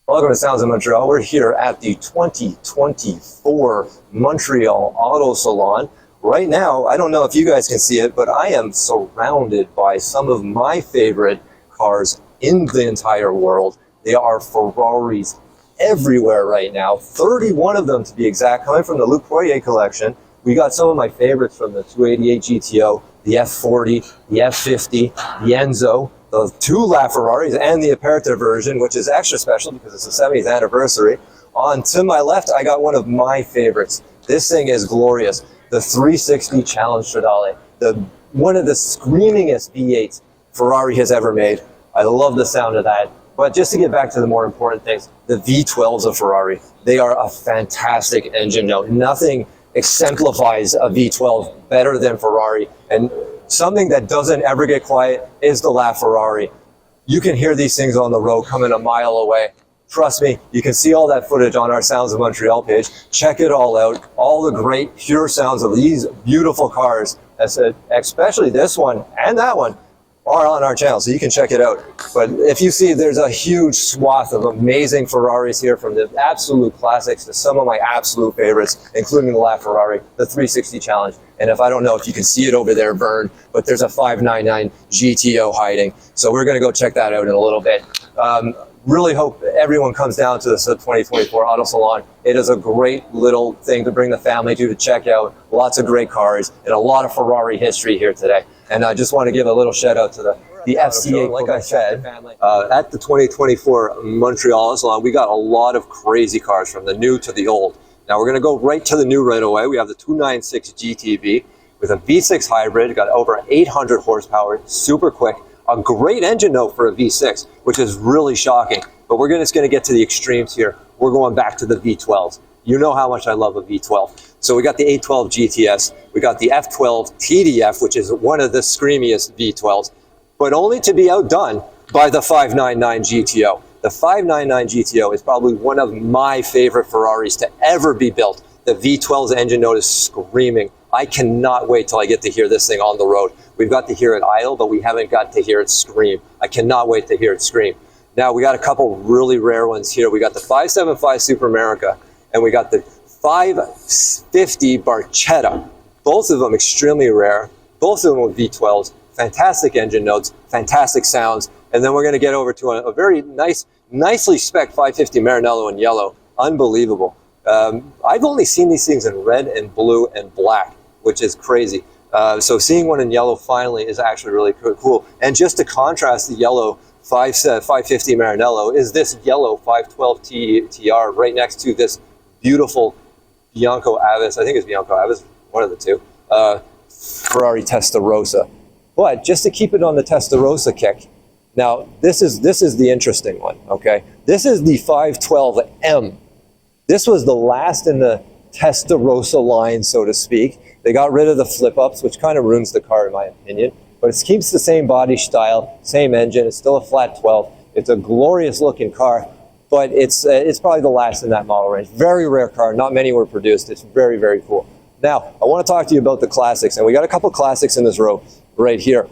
Welcome to Sounds of Montreal. We're here at the 2024 Montreal Auto Salon. Right now, I don't know if you guys can see it, but I am surrounded by some of my favorite cars in the entire world. They are Ferraris everywhere right now, 31 of them to be exact, coming from the Luc Poirier collection. We got some of my favorites from the 288 GTO, the F40, the F50, the Enzo, the two LaFerraris, and the Aperta version, which is extra special because it's the 70th anniversary. On to my left, I got one of my favorites. This thing is glorious. The 360 Challenge Stradale, one of the screamingest V8s Ferrari has ever made. I love the sound of that. But just to get back to the more important things, the V12s of Ferrari, they are a fantastic engine note. Nothing exemplifies a V12 better than Ferrari. And something that doesn't ever get quiet is the LaFerrari. You can hear these things on the road coming a mile away. Trust me, you can see all that footage on our Sounds of Montreal page. Check it all out. All the great pure sounds of these beautiful cars, especially this one and that one, are on our channel, so you can check it out. But if you see, there's a huge swath of amazing Ferraris here, from the absolute classics to some of my absolute favorites, including the LaFerrari, the 360 Challenge. And if I don't know if you can see it over there, Vern, but there's a 599 GTO hiding. So we're gonna go check that out in a little bit. Really hope everyone comes down to the 2024 Auto Salon. It is a great little thing to bring the family to check out. Lots of great cars and a lot of Ferrari history here today. And I just want to give a little shout out to the FCA, like I said, at the 2024 Montreal Auto Salon. We got a lot of crazy cars from the new to the old. Now we're going to go right to the new right away. We have the 296 GTB with a V6 hybrid, got over 800 horsepower, super quick. A great engine note for a V6, which is really shocking. But we're just going to get to the extremes here. We're going back to the V12s. You know how much I love a V12. So we got the 812 GTS, we got the F12 TDF, which is one of the screamiest V12s, but only to be outdone by the 599 GTO. The 599 GTO is probably one of my favorite Ferraris to ever be built. The V12's engine note is screaming. I cannot wait till I get to hear this thing on the road. We've got to hear it idle, but we haven't got to hear it scream. I cannot wait to hear it scream. Now we got a couple really rare ones here. We got the 575 Super America, and we got the 550 Barchetta. Both of them extremely rare. Both of them with V12s. Fantastic engine notes, fantastic sounds. And then we're going to get over to a very nicely spec'd 550 Maranello in yellow. Unbelievable. I've only seen these things in red and blue and black, which is crazy. So seeing one in yellow finally is actually really cool. And just to contrast the yellow 550 Maranello is this yellow 512 TR right next to this beautiful Bianco Avis. I think it's Bianco Avis, one of the two. Ferrari Testarossa. But just to keep it on the Testarossa kick, now this is the interesting one, okay? This is the 512M. This was the last in the Testarossa line, so to speak. They got rid of the flip-ups, which kind of ruins the car in my opinion, but it keeps the same body style, same engine. It's still a flat 12. It's a glorious looking car, but it's probably the last in that model range. Very rare car, not many were produced. It's very, very cool. Now, I want to talk to you about the classics, and we got a couple classics in this row right here.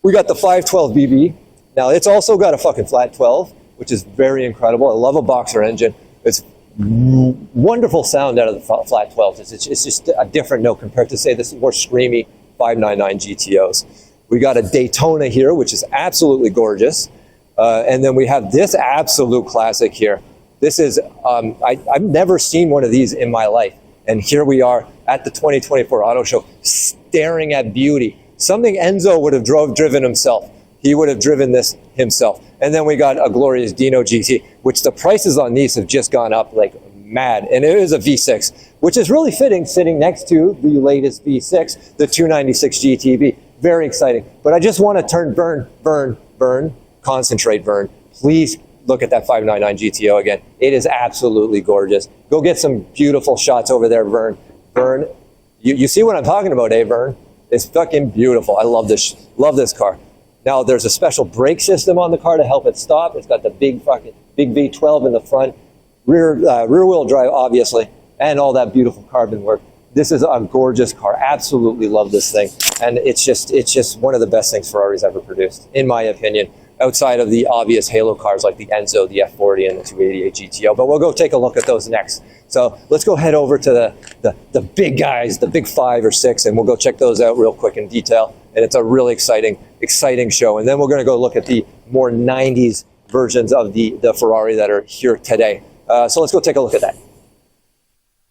We got the 512 BB. Now, it's also got a fucking flat 12, which is very incredible. I love a boxer engine. It's wonderful sound out of the flat 12s. It's just a different note compared to, say, this more screamy 599 GTOs. We got a Daytona here, which is absolutely gorgeous. And then we have this absolute classic here. This is, I've never seen one of these in my life. And here we are at the 2024 Auto Show, staring at beauty. Something Enzo would have driven himself. He would have driven this himself. And then we got a glorious Dino GT, which the prices on these have just gone up like mad. And it is a V6, which is really fitting, sitting next to the latest V6, the 296 GTB. Very exciting. But I just want to turn concentrate, Vern. Please look at that 599 GTO again. It is absolutely gorgeous. Go get some beautiful shots over there, Vern. Vern, you see what I'm talking about, eh, Vern? It's fucking beautiful. I love this car. Now there's a special brake system on the car to help it stop. It's got the big V12 in the front, rear wheel drive, obviously, and all that beautiful carbon work. This is a gorgeous car. Absolutely love this thing. And it's just one of the best things Ferrari's ever produced, in my opinion. outside of the obvious halo cars like the Enzo, the F40, and the 288 GTO. But we'll go take a look at those next. So let's go head over to the big guys, the big 5 or 6, and we'll go check those out real quick in detail. And it's a really exciting show. And then we're going to go look at the more 90s versions of the Ferrari that are here today. So let's go take a look at that.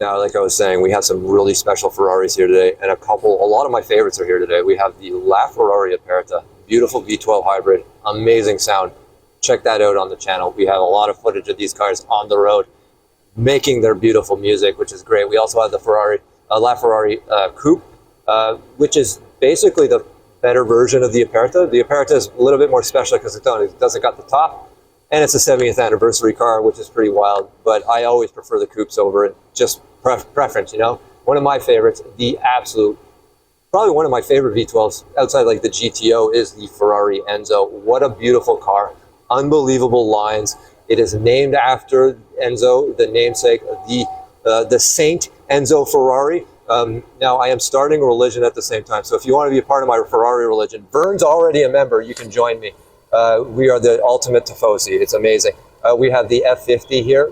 Now, like I was saying, we have some really special Ferraris here today, and a lot of my favorites are here today. We have the LaFerrari Aperta, beautiful V12 hybrid, amazing sound. Check that out on the channel. We have a lot of footage of these cars on the road, making their beautiful music, which is great. We also have the LaFerrari Coupe, which is basically the better version of the Aperta. The Aperta is a little bit more special because it doesn't got the top, and it's a 70th anniversary car, which is pretty wild. But I always prefer the coupes over it, just preference, you know. One of my favorites, probably one of my favorite V12s outside like the GTO is the Ferrari Enzo. What a beautiful car, unbelievable lines. It is named after Enzo, the namesake, the Saint Enzo Ferrari. Now, I am starting a religion at the same time, so if you want to be a part of my Ferrari religion, Vern's already a member, you can join me. We are the ultimate tifosi. It's amazing. We have the F50 here.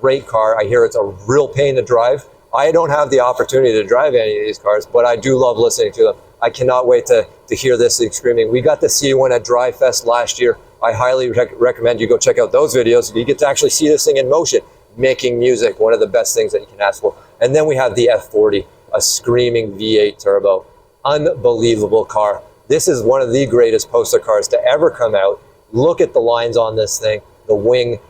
Great car. I hear it's a real pain to drive. I don't have the opportunity to drive any of these cars, but I do love listening to them. I cannot wait to hear this thing screaming. We got to see one at Drive Fest last year. I highly recommend you go check out those videos. You get to actually see this thing in motion, making music, one of the best things that you can ask for. And then we have the F40, a screaming V8 turbo. Unbelievable car. This is one of the greatest poster cars to ever come out. Look at the lines on this thing, the wing,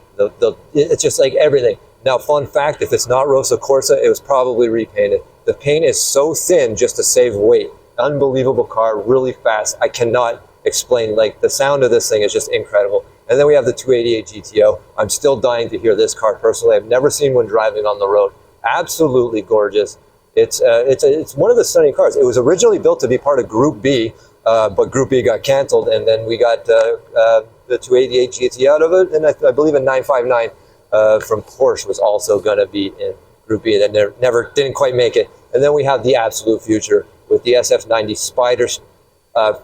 it's just like everything. Now, fun fact, if it's not Rosso Corsa, it was probably repainted. The paint is so thin just to save weight. Unbelievable car, really fast. I cannot explain, like, the sound of this thing is just incredible. And then we have the 288 GTO. I'm still dying to hear this car personally. I've never seen one driving on the road. Absolutely gorgeous. It's one of the stunning cars. It was originally built to be part of Group B, but Group B got canceled, and then we got the 288 GT out of it, and I believe a 959 from Porsche was also going to be in Group B, and didn't quite make it. And then we have the absolute future with the SF90 Spider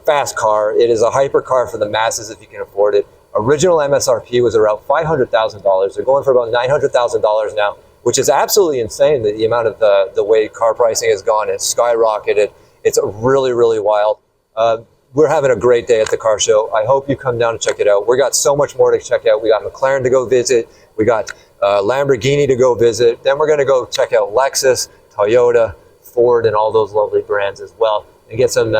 fast car. It is a hypercar for the masses if you can afford it. Original MSRP was around $500,000. They're going for about $900,000 now, which is absolutely insane. The amount of the way car pricing has gone, it's skyrocketed. It's really, really wild. We're having a great day at the car show. I hope you come down and check it out. We got so much more to check out. We got McLaren to go visit. We got Lamborghini to go visit. Then we're going to go check out Lexus, Toyota, Ford, and all those lovely brands as well, and get some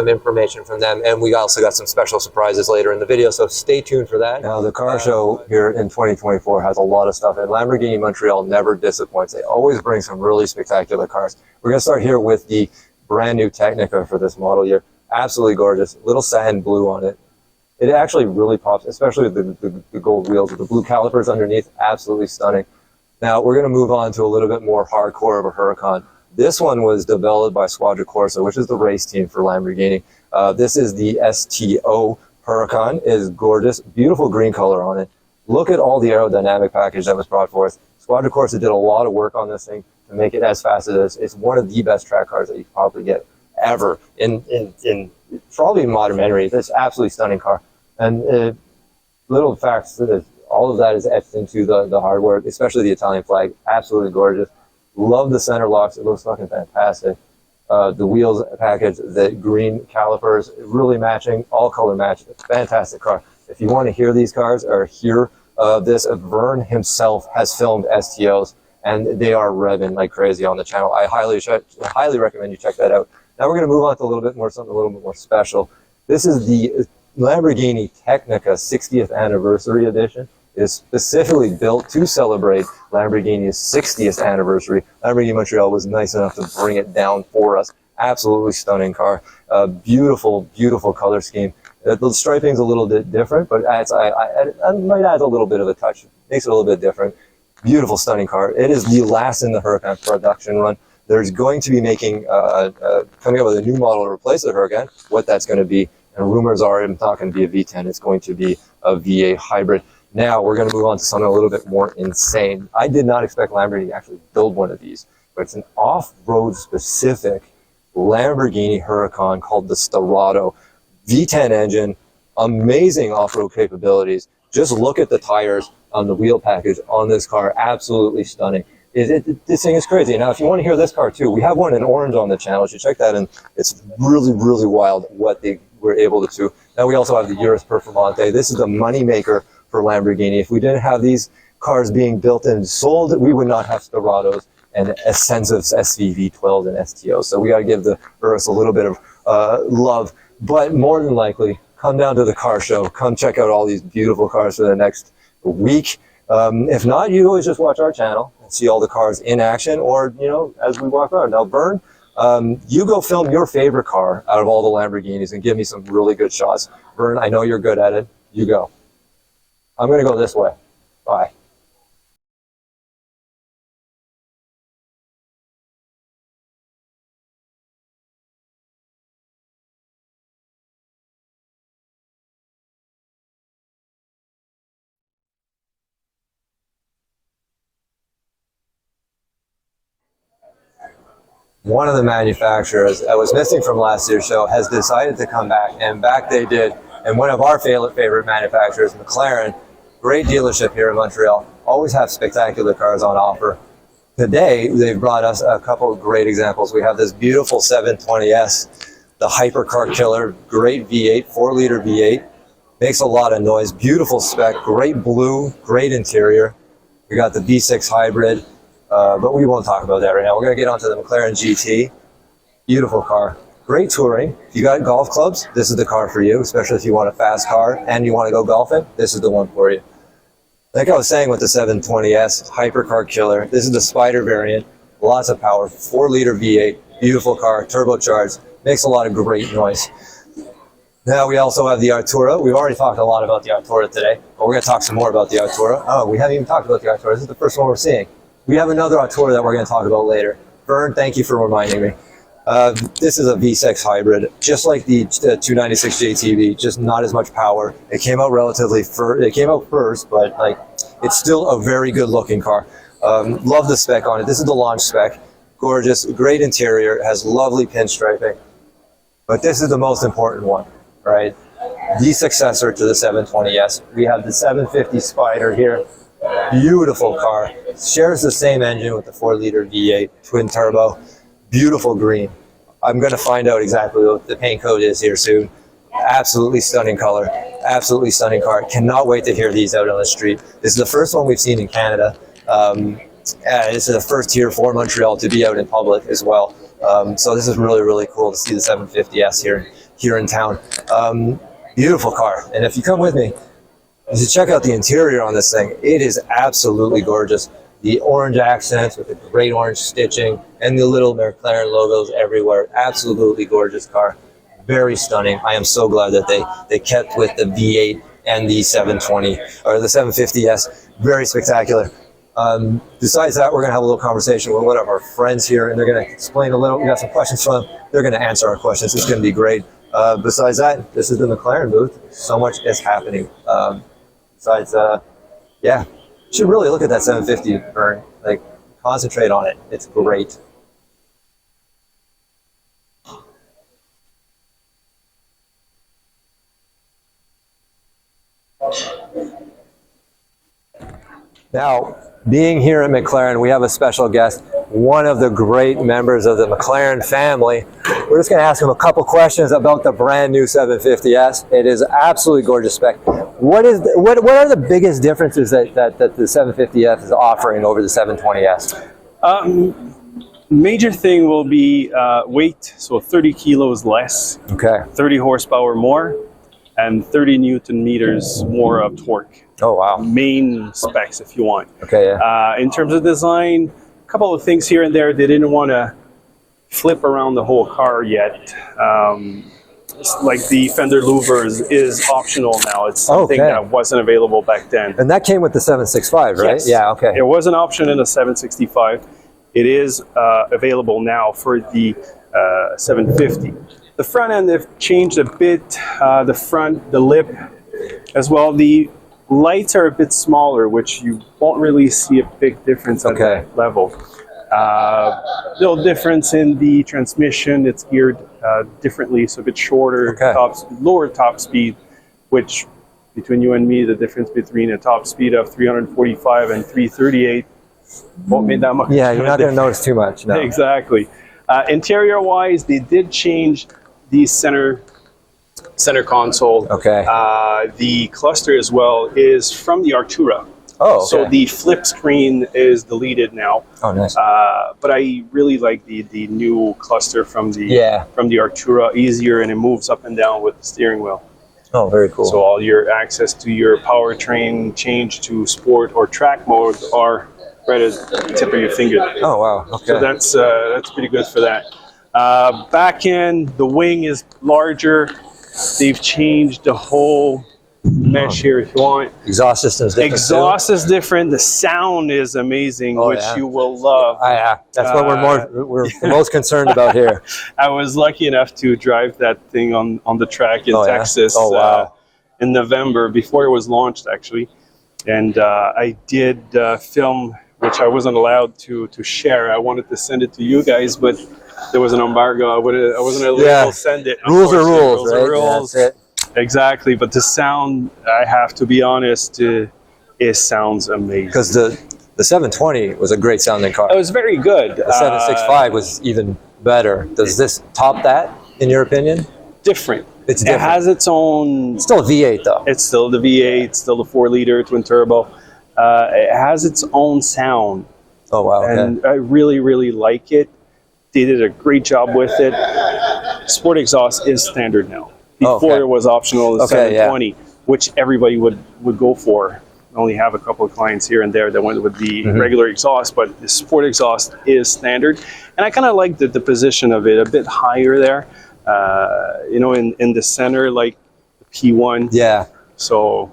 information from them. And we also got some special surprises later in the video, so stay tuned for that. Now, the car show here in 2024 has a lot of stuff, and Lamborghini Montreal never disappoints. They always bring some really spectacular cars. We're going to start here with the brand new Technica for this model year. Absolutely gorgeous, little satin blue on it. It actually really pops, especially with the gold wheels with the blue calipers underneath. Absolutely stunning. Now we're going to move on to a little bit more hardcore of a Huracan. This one was developed by Squadra Corsa, which is the race team for Lamborghini. This is the STO Huracan. It is gorgeous, beautiful green color on it. Look at all the aerodynamic package that was brought forth. Squadra Corsa did a lot of work on this thing to make it as fast as it is. It's one of the best track cars that you can probably get ever in probably modern memory. It's an absolutely stunning car. And little facts, all of that is etched into the hardware, especially the Italian flag. Absolutely gorgeous. Love the center locks. It looks fucking fantastic. The wheels package, the green calipers, really matching, all color match. Fantastic car. If you want to hear these cars or hear this, Vern himself has filmed STOs, and they are revving like crazy on the channel. I highly recommend you check that out. Now we're going to move on to something a little bit more special. This is the Lamborghini Technica 60th Anniversary Edition. It is specifically built to celebrate Lamborghini's 60th anniversary. Lamborghini Montreal was nice enough to bring it down for us. Absolutely stunning car. Beautiful, beautiful color scheme. The striping's a little bit different, but I might add a little bit of a touch. Makes it a little bit different. Beautiful, stunning car. It is the last in the Huracan production run. There's going to be coming up with a new model to replace the Huracan. What that's going to be, and rumors are it's not going to be a V10. It's going to be a V8 hybrid. Now we're going to move on to something a little bit more insane. I did not expect Lamborghini to actually build one of these, but it's an off-road specific Lamborghini Huracan called the Storado. V10 engine, amazing off-road capabilities. Just look at the tires on the wheel package on this car. Absolutely stunning. This thing is crazy. Now, if you want to hear this car too, we have one in orange on the channel. You should check that, and it's really, really wild what they were able to do. Now, we also have the Urus Performante. This is the money maker for Lamborghini. If we didn't have these cars being built and sold, we would not have Sperados and Ascensos, SV12s, and STOs. So we got to give the Urus a little bit of love. But more than likely, come down to the car show. Come check out all these beautiful cars for the next week. If not, you always just watch our channel and see all the cars in action, or, you know, as we walk around. Now, Vern, you go film your favorite car out of all the Lamborghinis and give me some really good shots. Vern, I know you're good at it. You go. I'm going to go this way. Bye. One of the manufacturers that was missing from last year's show has decided to come back, and back they did. And one of our favorite manufacturers, McLaren, great dealership here in Montreal, always have spectacular cars on offer. Today, they've brought us a couple of great examples. We have this beautiful 720S, the hypercar killer, great V8, 4-liter V8, makes a lot of noise, beautiful spec, great blue, great interior. We got the V6 hybrid. But we won't talk about that right now. We're going to get onto the McLaren GT. Beautiful car. Great touring. If you got golf clubs, this is the car for you, especially if you want a fast car and you want to go golfing. This is the one for you. Like I was saying with the 720S, hypercar killer. This is the Spider variant. Lots of power. 4-liter V8. Beautiful car. Turbocharged. Makes a lot of great noise. Now we also have the Artura. We've already talked a lot about the Artura today, but we're going to talk some more about the Artura. Oh, we haven't even talked about the Artura. This is the first one we're seeing. We have another Artura that we're going to talk about later. Vern, thank you for reminding me. This is a V6 hybrid, just like the 296 JTB, just not as much power. It came out first, but like it's still a very good looking car. Love the spec on it. This is the launch spec. Gorgeous, great interior, has lovely pinstriping. But this is the most important one, right? The successor to the 720S. We have the 750 Spider here. Beautiful car. Shares the same engine with the 4-liter V8 twin turbo. Beautiful green. I'm going to find out exactly what the paint code is here soon. Absolutely stunning color. Absolutely stunning car. Cannot wait to hear these out on the street. This is the first one we've seen in Canada. This is the first here for Montreal to be out in public as well. So this is really, really cool to see the 750S here in town. Beautiful car. And if you come with me, you should check out the interior on this thing. It is absolutely gorgeous. The orange accents with the great orange stitching and the little McLaren logos everywhere. Absolutely gorgeous car. Very stunning. I am so glad that they kept with the V8 and the 720 or the 750S. Very spectacular. Besides that, we're going to have a little conversation with one of our friends here, and they're going to explain a little. We got some questions from them. They're going to answer our questions. It's going to be great. Besides that, this is the McLaren booth. So much is happening. Besides, yeah, you should really look at that 750, Vern. Like, concentrate on it. It's great. Now, being here at McLaren, we have a special guest, one of the great members of the McLaren family. We're just going to ask him a couple questions about the brand new 750S. It is absolutely gorgeous spec. What are the biggest differences that the 750S is offering over the 720S? Major thing will be weight, so 30 kilos less, Okay. 30 horsepower more, and 30 Newton meters more of torque. Oh, wow. Main specs, if you want. Okay, yeah. In terms of design, a couple of things here and there. They didn't want to flip around the whole car yet. Like the fender louvers is optional now. It's something that wasn't available back then. And that came with the 765, right? Yes. Yeah, okay. It was an option in the 765. It is available now for the 750. The front end, they've changed a bit. The lip as well. The lights are a bit smaller, which you won't really see a big difference at that level. Little difference in the transmission. It's geared differently, so a bit shorter, lower top speed, which between you and me, the difference between a top speed of 345 and 338 won't make that much. Yeah, you're not going to notice too much. No. Exactly. Interior-wise, they did change the center console. Okay. The cluster as well is from the Artura. Oh, okay. So the flip screen is deleted now. Oh, nice. But I really like the new cluster from the Artura, easier, and it moves up and down with the steering wheel. Oh, very cool. So all your access to your powertrain change to sport or track mode are right at the tip of your finger. Oh, wow. Okay. So that's pretty good for that. Back end, the wing is larger. They've changed the whole mesh here if you want. Exhaust system is different. Exhaust is different. The sound is amazing, which you will love. Yeah, that's what we're the most concerned about here. I was lucky enough to drive that thing on the track in Texas in November before it was launched, actually. And I did film, which I wasn't allowed to share. I wanted to send it to you guys, but there was an embargo. I wasn't able to send it. Rules are rules, right? Rules. Yeah, that's it. Exactly, but the sound, I have to be honest, it sounds amazing. Because the 720 was a great sounding car. It was very good. The 765 was even better. Does this top that, in your opinion? Different. It's different. It has its own... It's still a V8, though. It's still the V8, still the 4-liter twin turbo. It has its own sound. Oh, wow. And I really, really like it. They did a great job with it. Sport exhaust is standard now. Before it was optional, the 720, which everybody would go for. I only have a couple of clients here and there that went with the regular exhaust, but the sport exhaust is standard. And I kind of like the position of it a bit higher there, you know, in the center, like the P1. Yeah. So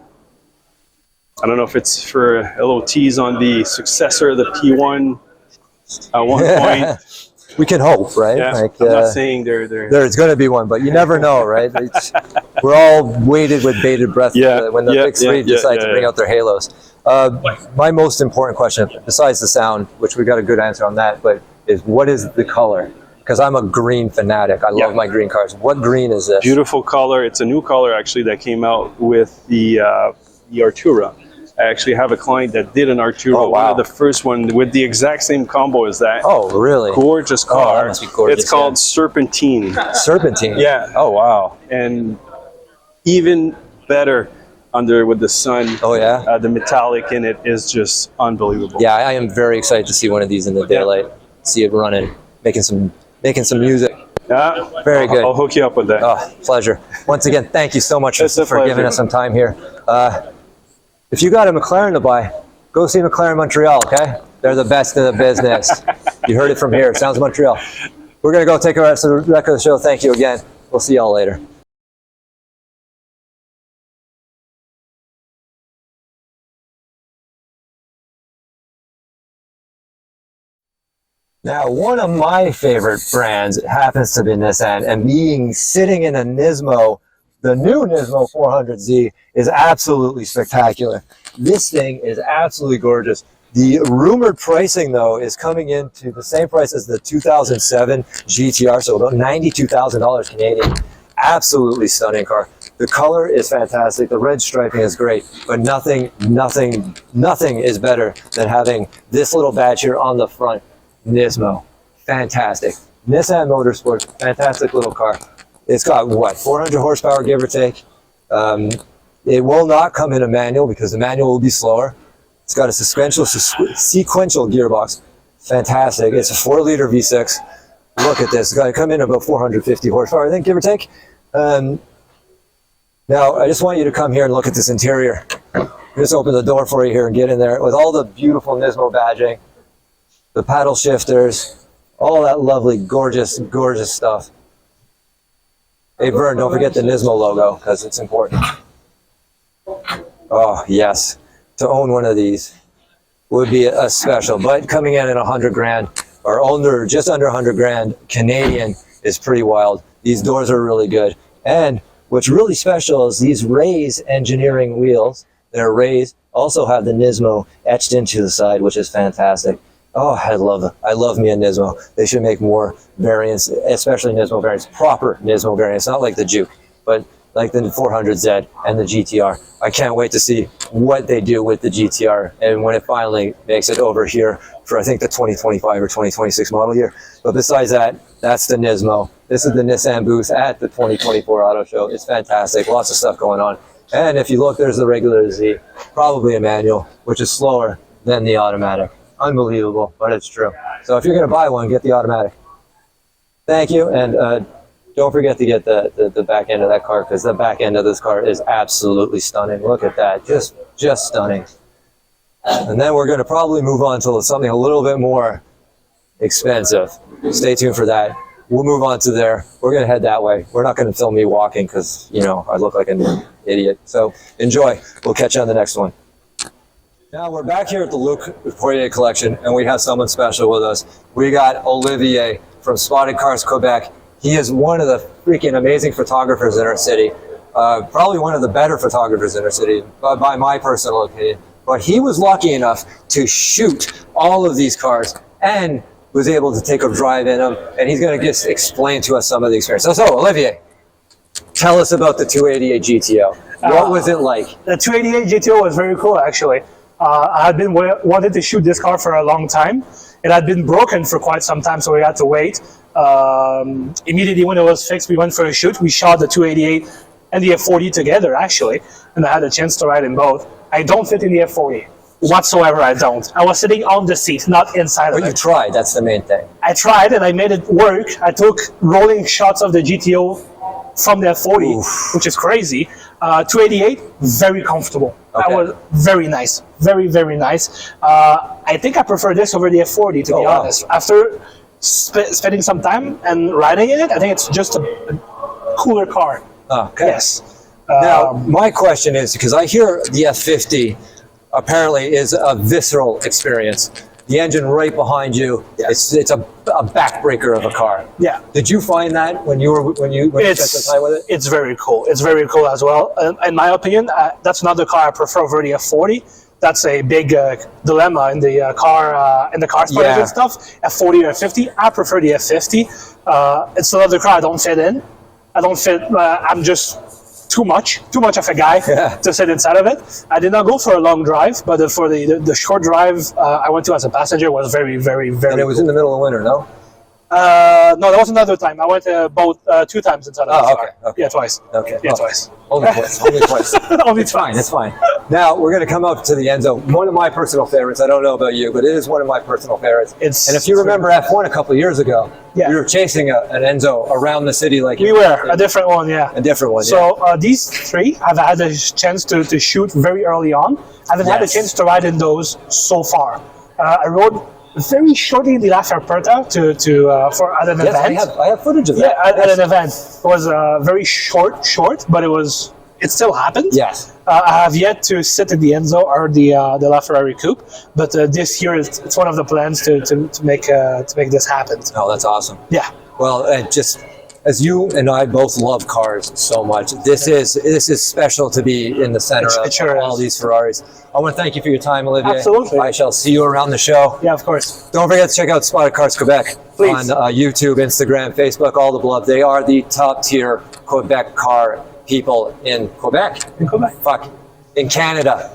I don't know if it's for a little tease on the successor of the P1 at one point. We can hope, right? Yeah, like, I'm not saying there's going to be one, but you never know, right? We're all waited with bated breath when the big three decide to bring out their halos. My most important question, besides the sound, which we got a good answer on that, but is what is the color? Because I'm a green fanatic. I love my green cars. What green is this? Beautiful color. It's a new color, actually, that came out with the Artura. I actually have a client that did an Artura, one of the first one with the exact same combo as that. Oh, really? Gorgeous car. Oh, that must be gorgeous. It's called Serpentine. Serpentine? Yeah. Oh, wow. And even better with the sun. Oh, yeah? The metallic in it is just unbelievable. Yeah, I am very excited to see one of these in the daylight. See it running, making some music. Yeah. Very good. I'll hook you up with that. Oh, pleasure. Once again, thank you so much for giving us some time here. If you got a McLaren to buy, go see McLaren Montreal, okay? They're the best in the business. You heard it from here. Sounds Montreal. We're going to go take the rest of the show. Thank you again. We'll see y'all later. Now, one of my favorite brands happens to be Nissan, and sitting in a Nismo, the new Nismo 400Z is absolutely spectacular. This thing is absolutely gorgeous. The rumored pricing, though, is coming into the same price as the 2007 GTR, so about $92,000 Canadian. Absolutely stunning car. The color is fantastic. The red striping is great, but nothing is better than having this little badge here on the front. Nismo, fantastic. Nissan Motorsport, fantastic little car. It's got, what, 400 horsepower, give or take. It will not come in a manual because the manual will be slower. It's got a sequential gearbox. Fantastic. It's a 4-liter V6. Look at this. It's got to come in about 450 horsepower, I think, give or take. Now, I just want you to come here and look at this interior. Just open the door for you here and get in there with all the beautiful Nismo badging, the paddle shifters, all that lovely, gorgeous, gorgeous stuff. Hey, Vern, don't forget the Nismo logo because it's important. Oh, yes. To own one of these would be a special, but coming in at 100 grand or just under 100 grand Canadian is pretty wild. These doors are really good. And what's really special is these Rays engineering wheels. They're Rays, also have the Nismo etched into the side, which is fantastic. Oh, I love me a Nismo. They should make more variants, especially Nismo variants, proper Nismo variants, not like the Juke, but like the 400Z and the GTR. I can't wait to see what they do with the GTR and when it finally makes it over here for, I think, the 2025 or 2026 model year. But besides that, that's the Nismo. This is the Nissan booth at the 2024 Auto Show. It's fantastic. Lots of stuff going on. And if you look, there's the regular Z, probably a manual, which is slower than the automatic. Unbelievable, but it's true. So if you're going to buy one, get the automatic. Thank you. And don't forget to get the back end of that car, because the back end of this car is absolutely stunning. Look at that. Just stunning. And then we're going to probably move on to something a little bit more expensive. Stay tuned for that. We'll move on to there. We're going to head that way. We're not going to film me walking because, you know, I look like an idiot. So enjoy. We'll catch you on the next one. Now we're back here at the Luc Poirier collection, and we have someone special with us. We got Olivier from Spotted Cars Quebec. He is one of the freaking amazing photographers in our city. Probably one of the better photographers in our city, by my personal opinion. But he was lucky enough to shoot all of these cars and was able to take a drive in them. And he's going to just explain to us some of the experience. So Olivier, tell us about the 288 GTO. What was it like? The 288 GTO was very cool, actually. I had been wanted to shoot this car for a long time. It had been broken for quite some time, so we had to wait. Immediately when it was fixed, we went for a shoot. We shot the 288 and the F40 together, actually, and I had a chance to ride in both. I don't fit in the F40 whatsoever. I don't. I was sitting on the seat, not inside of it. But you tried. That's the main thing. I tried, and I made it work. I took rolling shots of the GTO from the F40, Oof. which is crazy. 288, very comfortable. Okay. That was very nice. Very, very nice. I think I prefer this over the F40, to be honest. After spending some time and riding in it, I think it's just a cooler car. Okay. Yes. Now, my question is, because I hear the F50 apparently is a visceral experience. The engine right behind you, it's a backbreaker of a car. Yeah. Did you find that when you spent some time with it? It's very cool. It's very cool as well. In my opinion, that's not the car I prefer over the F40. That's a big dilemma in the car spoilers and stuff. F40 or F50. I prefer the F50. It's another car I don't fit in. I don't fit. I'm just too much of a guy to sit inside of it. I did not go for a long drive, but for the short drive I went to as a passenger was very, very, very. And it was in the middle of winter, no? No, that was another time. I went both 2 times inside of the car. Okay. Yeah, twice. Okay. Yeah, twice. Only twice. Only twice. Only It's fine. It's fine. Now we're going to come up to the Enzo. One of my personal favorites. I don't know about you, but it is one of my personal favorites. And if you remember F1 a couple of years ago, we were chasing an Enzo around the city like we were a different one. Yeah, a different one. So these three, I've had a chance to shoot very early on. I haven't had a chance to ride in those so far. I rode very shortly in the La Ferperta for at an event. I have footage of that. Yeah, at an event. It was very short, but it still happened. Yes. I have yet to sit in the Enzo or the LaFerrari Coupe, but this year it's one of the plans to make this happen. Oh, that's awesome. Yeah. Well, just as you and I both love cars so much, this is special to be in the center of all these Ferraris. I want to thank you for your time, Olivier. Absolutely. I shall see you around the show. Yeah, of course. Don't forget to check out Spotted Cars Quebec Please. on YouTube, Instagram, Facebook, all the above. They are the top tier Quebec car people in Quebec. In Quebec. Fuck. In Canada.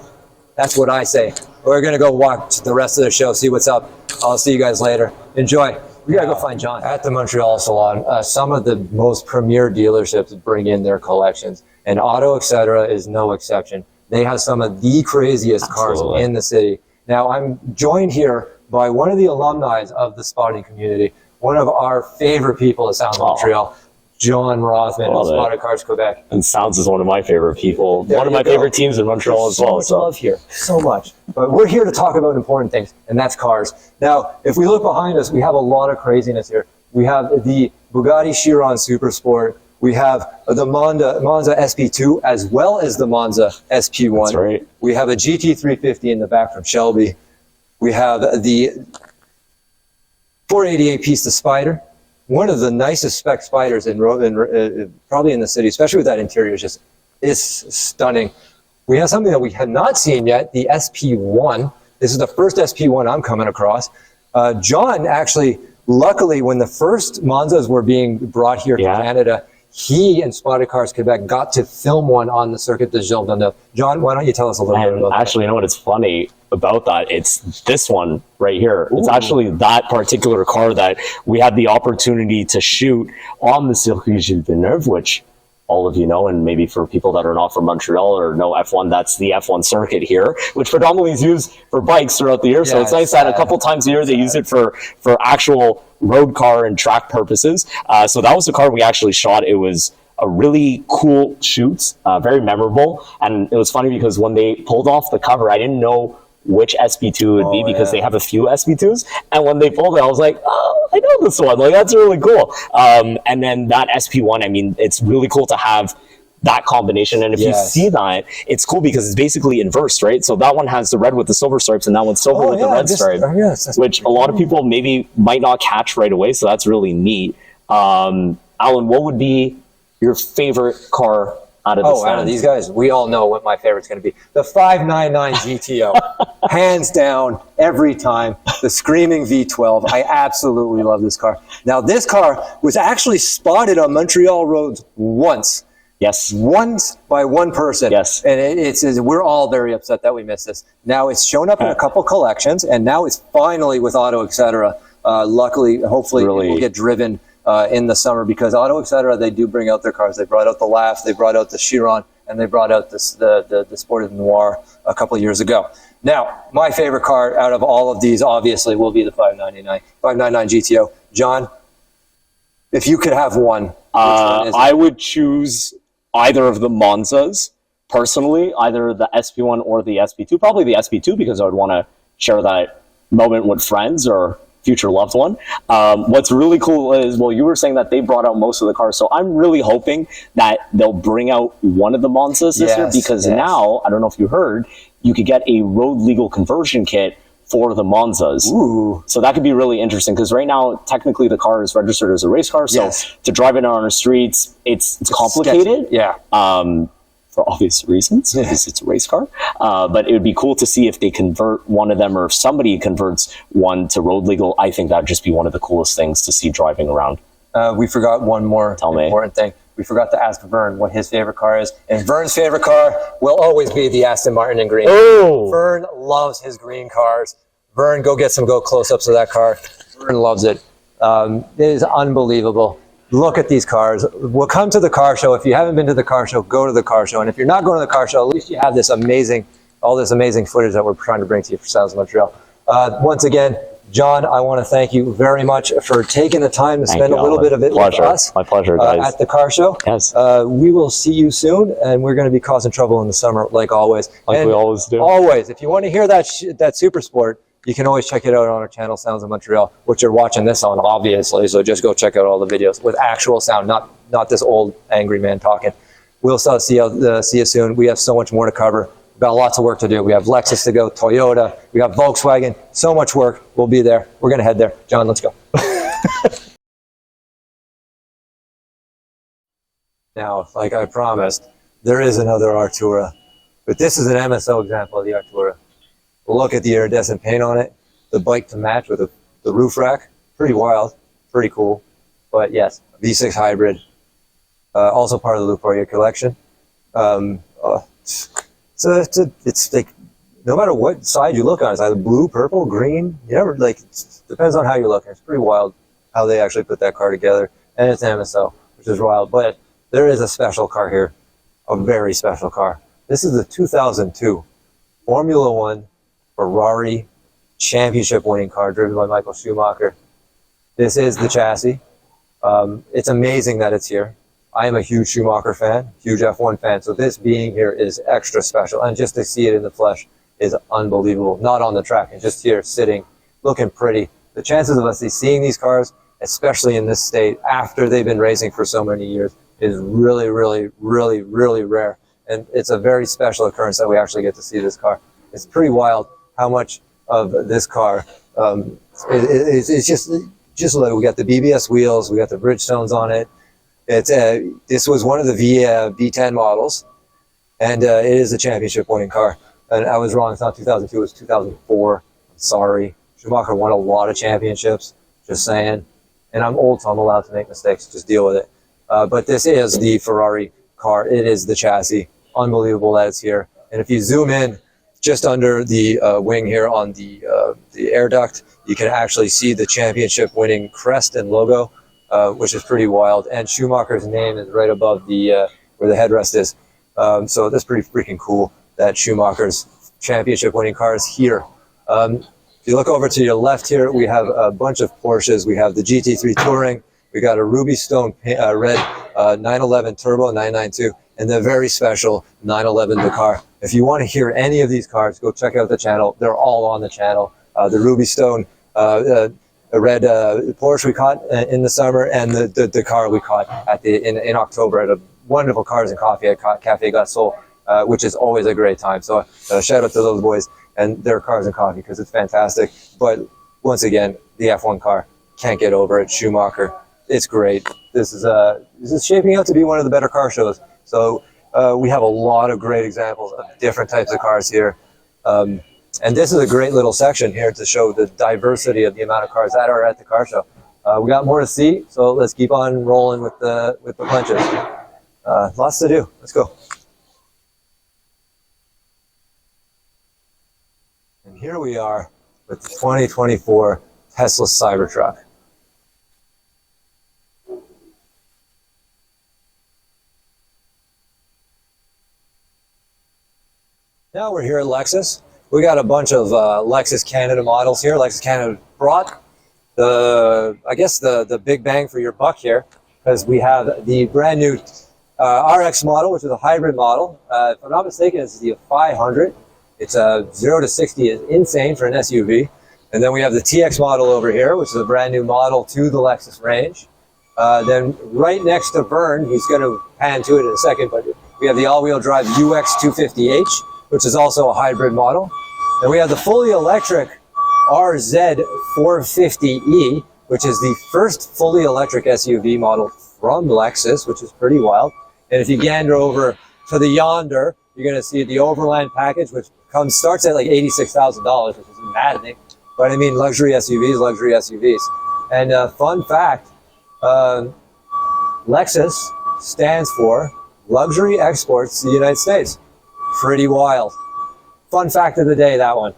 That's what I say. We're going to go watch the rest of the show, see what's up. I'll see you guys later. Enjoy. We got to go find John. At the Montreal Salon, some of the most premier dealerships bring in their collections, and Auto Etc. is no exception. They have some of the craziest cars in the city. Now, I'm joined here by one of the alumni of the spotting community, one of our favorite people at Salon Montreal, John Rothman of Spotted Cars Quebec. And Sounds is one of my favorite people. One of my favorite teams in Montreal as well. So much love here, so much. But we're here to talk about important things, and that's cars. Now, if we look behind us, we have a lot of craziness here. We have the Bugatti Chiron Super Sport. We have the Monza SP2 as well as the Monza SP1. That's right. We have a GT350 in the back from Shelby. We have the 488 Pista Spider. One of the nicest spec spiders probably in the city, especially with that interior, is stunning. We have something that we have not seen yet, the SP1. This is the first SP1 I'm coming across. John actually, luckily, when the first Monzas were being brought here to Canada, he and Spotted Cars Quebec got to film one on the Circuit de Gilles Villeneuve. John, why don't you tell us a little bit about Actually, you know what? It's funny about that. It's this one right here. Ooh. It's actually that particular car that we had the opportunity to shoot on the Circuit Gilles Villeneuve, which all of you know, and maybe for people that are not from Montreal or know F1, that's the F1 circuit here, which predominantly is used for bikes throughout the year. Yeah, so it's nice that a couple times a year they use it for actual road car and track purposes. So that was the car we actually shot. It was a really cool shoot, very memorable. And it was funny because when they pulled off the cover, I didn't know which SP2 it would be because they have a few SP2s. And when they pulled it, I was like, oh, I know this one. Like, that's really cool. And then that SP1, I mean, it's really cool to have that combination. And if you see that, it's cool because it's basically inverse, right? So that one has the red with the silver stripes and that one's silver with the red stripe, which a lot of people maybe might not catch right away. So that's really neat. Alan, what would be your favorite car out of out of these guys? We all know what my favorite's going to be. The 599 GTO. Hands down, every time. The screaming V12. I absolutely love this car. Now, this car was actually spotted on Montreal roads once. Yes. Once by one person. Yes. And we're all very upset that we missed this. Now, it's shown up in a couple collections, and now it's finally with Auto Etc. Luckily, hopefully, it will get driven in the summer, because Auto Etc. they do bring out their cars. They brought out the Laugh, they brought out the Chiron, and they brought out the Sportive Noir a couple of years ago. Now, my favorite car out of all of these, obviously, will be the 599 GTO. John, if you could have one, I would choose either of the Monzas, personally, either the SP1 or the SP2. Probably the SP2, because I would want to share that moment with friends or future loved one. What's really cool is, well, you were saying that they brought out most of the cars, so I'm really hoping that they'll bring out one of the Monzas this year, because now, I don't know if you heard, you could get a road legal conversion kit for the Monzas. Ooh. So that could be really interesting, because right now, technically, the car is registered as a race car, so to drive it on the streets, it's complicated. Yeah. For obvious reasons, because it's a race car. But it would be cool to see if they convert one of them, or if somebody converts one to road legal. I think that would just be one of the coolest things to see driving around. We forgot one more important thing. We forgot to ask Vern what his favorite car is. And Vern's favorite car will always be the Aston Martin in green. Oh. Vern loves his green cars. Vern, go get some close-ups of that car. Vern loves it. It is unbelievable. Look at these cars. We'll come to the car show. If you haven't been to the car show, go to the car show. And if you're not going to the car show, at least you have this all this amazing footage that we're trying to bring to you for Sounds of Montreal. Once again, John, I want to thank you very much for taking the time to spend a little bit of it with us. My pleasure, guys. At the car show. Yes. We will see you soon, and we're going to be causing trouble in the summer, like always. Like we always do. Always. If you want to hear that Super Sport, you can always check it out on our channel, Sounds of Montreal, which you're watching this on, obviously. So just go check out all the videos with actual sound, not this old angry man talking. We'll see you soon. We have so much more to cover. We've got lots of work to do. We have Lexus to go, Toyota, we got Volkswagen, so much work. We'll be there. We're going to head there. John, let's go. Now, like I promised, there is another Artura, but this is an MSO example of the Artura. Look at the iridescent paint on it, the bike to match with the roof rack. Pretty wild, pretty cool. But yes, V6 hybrid, also part of the Luporia collection. So it's like, no matter what side you look on, it's either blue, purple, green. You never, like, it depends on how you look. It's pretty wild how they actually put that car together. And it's MSO, which is wild. But there is a special car here, a very special car. This is the 2002 Formula One Ferrari championship winning car driven by Michael Schumacher. This is the chassis. It's amazing that it's here. I am a huge Schumacher fan, huge F1 fan, so this being here is extra special. And just to see it in the flesh is unbelievable. Not on the track, and just here sitting, looking pretty. The chances of us seeing these cars, especially in this state, after they've been racing for so many years, is really, really, really, really rare. And it's a very special occurrence that we actually get to see this car. It's pretty wild how much of this car it's just like, we got the BBS wheels, we got the Bridgestones on it. This was one of the V10 models, and it is a championship winning car. And I was wrong, it's not 2002, it was 2004. I'm sorry. Schumacher won a lot of championships, just saying. And I'm old, so I'm allowed to make mistakes, just deal with it. but this is the Ferrari car. It is the chassis. Unbelievable that it's here. And if you zoom in just under the wing here on the air duct, you can actually see the championship winning crest and logo, which is pretty wild. And Schumacher's name is right above the where the headrest is. So that's pretty freaking cool that Schumacher's championship winning car is here. If you look over to your left here, we have a bunch of Porsches. We have the GT3 Touring. We got a Ruby Stone red 911 Turbo 992 and the very special 911 Dakar. If you want to hear any of these cars, go check out the channel. They're all on the channel. The Ruby Stone a red Porsche we caught in the summer, and the car we caught at in October at a wonderful Cars and Coffee at Cafe Gasol, which is always a great time. So shout out to those boys and their Cars and Coffee because it's fantastic. But once again, the F1 car, can't get over it. Schumacher, it's great. This is shaping out to be one of the better car shows. So we have a lot of great examples of different types of cars here. And this is a great little section here to show the diversity of the amount of cars that are at the car show. We got more to see, so let's keep on rolling with the punches. Lots to do. Let's go. And here we are with the 2024 Tesla Cybertruck. Now we're here at Lexus. We got a bunch of Lexus Canada models here. Lexus Canada brought the big bang for your buck here, because we have the brand new RX model, which is a hybrid model. If I'm not mistaken, it's the 500. It's a 0 to 60 is insane for an SUV. And then we have the TX model over here, which is a brand new model to the Lexus range. Then right next to Vern, he's going to pan to it in a second, but we have the all-wheel drive UX 250H, which is also a hybrid model. Then we have the fully electric RZ 450E, which is the first fully electric SUV model from Lexus, which is pretty wild. And if you gander over to the yonder, you're going to see the Overland package, which starts at like $86,000, which is maddening. But I mean, luxury SUVs, luxury SUVs. And fun fact, Lexus stands for Luxury Exports to the United States. Pretty wild. Fun fact of the day, that one.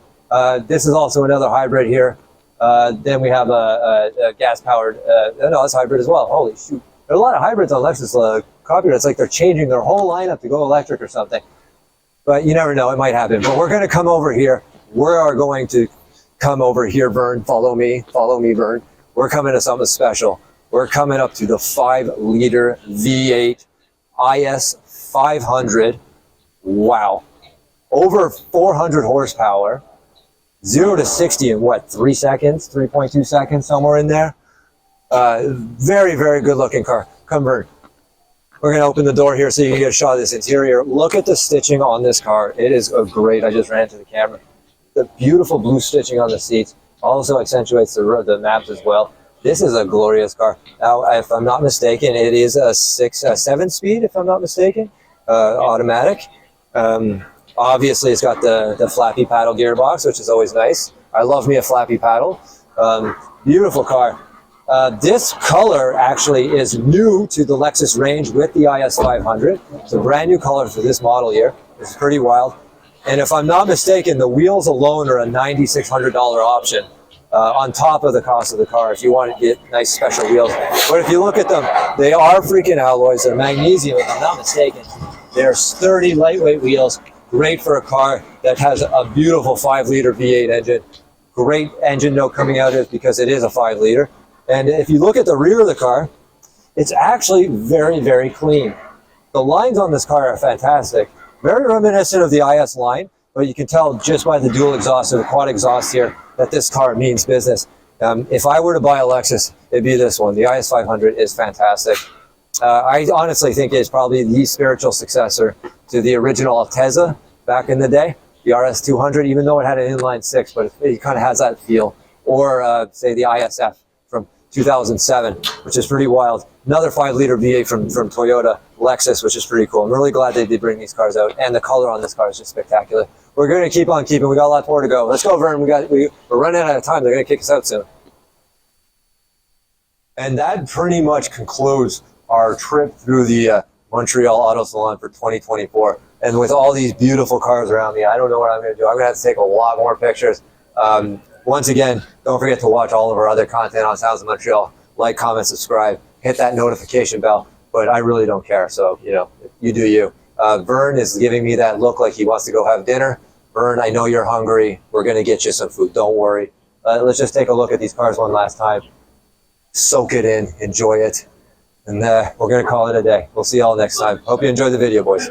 This is also another hybrid here. Then we have a gas-powered, no, it's hybrid as well. Holy shoot. There are a lot of hybrids on Lexus copy. It's like they're changing their whole lineup to go electric or something. But you never know, it might happen. But we're going to come over here. We are going to come over here, Vern. Follow me, Vern. We're coming to something special. We're coming up to the 5-liter V8 IS 500. Wow. Over 400 horsepower, 0 to 60 in what, 3 seconds, 3.2 seconds, somewhere in there. Very, very good looking car. Come, Vern. We're going to open the door here so you can get a shot of this interior. Look at the stitching on this car. It is great. I just ran to the camera. The beautiful blue stitching on the seats also accentuates the maps as well. This is a glorious car. Now, if I'm not mistaken, it is a 7-speed, if I'm not mistaken, automatic. Obviously, it's got the flappy paddle gearbox, which is always nice. I love me a flappy paddle. Beautiful car. This color actually is new to the Lexus range with the IS 500. It's a brand new color for this model here. It's pretty wild. And if I'm not mistaken, the wheels alone are a $9,600 option on top of the cost of the car if you want to get nice special wheels. But if you look at them, they are freaking alloys. They're magnesium, if I'm not mistaken. They're sturdy, lightweight wheels. Great for a car that has a beautiful 5-liter V8 engine. Great engine note coming out of it because it is a 5-liter. And if you look at the rear of the car, it's actually very, very clean. The lines on this car are fantastic. Very reminiscent of the IS line, but you can tell just by the dual exhaust and the quad exhaust here that this car means business. If I were to buy a Lexus, it'd be this one. The IS 500 is fantastic. I honestly think it's probably the spiritual successor to the original Altezza back in the day, the RS 200, even though it had an inline 6, but it kind of has that feel. Or say the ISF from 2007, which is pretty wild. Another 5-liter V8 from Toyota, Lexus, which is pretty cool. I'm really glad they did bring these cars out, and the color on this car is just spectacular. We're going to keep on keeping. We got a lot more to go. Let's go, Vern. We're running out of time. They're going to kick us out soon. And that pretty much concludes our trip through the Montreal Auto Salon for 2024. And with all these beautiful cars around me, I don't know what I'm going to do. I'm going to have to take a lot more pictures. Once again, don't forget to watch all of our other content on Sounds of Montreal. Like, comment, subscribe, hit that notification bell. But I really don't care. So, you know, you do you. Vern is giving me that look like he wants to go have dinner. Vern, I know you're hungry. We're going to get you some food. Don't worry. Let's just take a look at these cars one last time. Soak it in. Enjoy it. And we're going to call it a day. We'll see y'all next time. Hope you enjoyed the video, boys.